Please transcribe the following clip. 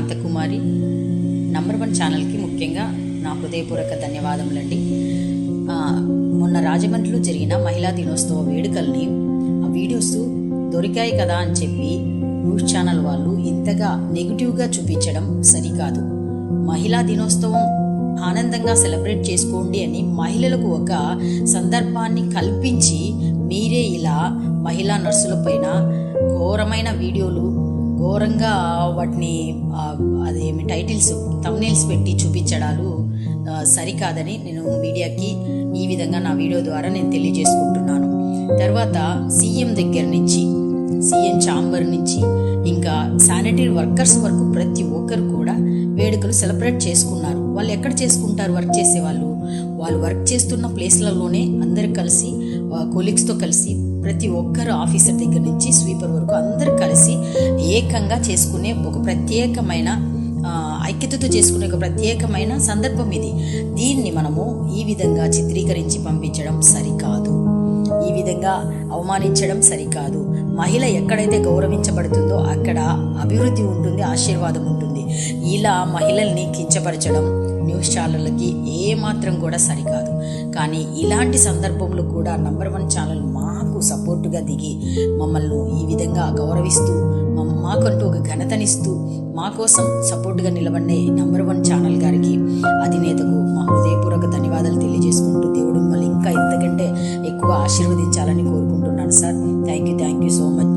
Shanthakumari number 1 ఛానల్కి ముఖ్యంగా నా హృదయపూర్వక ధన్యవాదములండి. మొన్న రాజమండ్రిలో జరిగిన మహిళా దినోత్సవ వేడుకల్ని ఆ వీడియోస్ దొరికాయి కదా అని చెప్పి న్యూస్ ఛానల్ వాళ్ళు ఇంతగా నెగిటివ్గా చూపించడం సరికాదు. మహిళా దినోత్సవం ఆనందంగా సెలబ్రేట్ చేసుకోండి అని మహిళలకు ఒక సందర్భాన్ని కల్పించి మీరే ఇలా మహిళా నర్సుల పైన ఘోరమైన వీడియోలు, ఘోరంగా వాటిని అదేమి టైటిల్స్, థంబ్నెయిల్స్ పెట్టి చూపించడాలు సరికాదని నేను మీడియాకి ఈ విధంగా నా వీడియో ద్వారా నేను తెలియజేసుకుంటున్నాను. తర్వాత సీఎం దగ్గర నుంచి, సీఎం ఛాంబర్ నుంచి ఇంకా శానిటరీ వర్కర్స్ వరకు ప్రతి ఒక్కరు కూడా వేడుకలు సెలబ్రేట్ చేసుకున్నారు. వాళ్ళు ఎక్కడ చేసుకుంటారు? వర్క్ చేసేవాళ్ళు వర్క్ చేస్తున్న ప్లేస్లలోనే అందరు కలిసి కొలీగ్స్తో కలిసి ప్రతి ఒక్కరు ఆఫీసర్ దగ్గర నుంచి స్వీపర్ వరకు అందరు కలిసి ఏకంగా చేసుకునే ఒక ప్రత్యేకమైన ఐక్యతతో చేసుకునే ఒక ప్రత్యేకమైన సందర్భం ఇది. దీన్ని మనము ఈ విధంగా చిత్రీకరించి పంపించడం సరికాదు, ఈ విధంగా అవమానించడం సరికాదు. మహిళ ఎక్కడైతే గౌరవించబడుతుందో అక్కడ అభివృద్ధి ఉంటుంది, ఆశీర్వాదం ఉంటుంది. ఇలా మహిళల్ని కించపరచడం న్యూస్ ఛానళ్ళకి ఏమాత్రం కూడా సరికాదు. కానీ ఇలాంటి సందర్భంలో కూడా నంబర్ 1 ఛానల్ మాకు సపోర్టుగా దిగి మమ్మల్ని ఈ విధంగా గౌరవిస్తూ మాకంటూ ఒక ఘనతనిస్తూ మా కోసం సపోర్టుగా నిలబడిన నంబర్ 1 ఛానల్ గారికి, అధినేతకు మా హృదయపూర్వక ధన్యవాదాలు తెలియజేసుకుంటూ దేవుడు మళ్ళీ ఇంకా ఇంతకంటే ఎక్కువ ఆశీర్వదించాలని కోరుకుంటున్నాను sir. Thank you so much.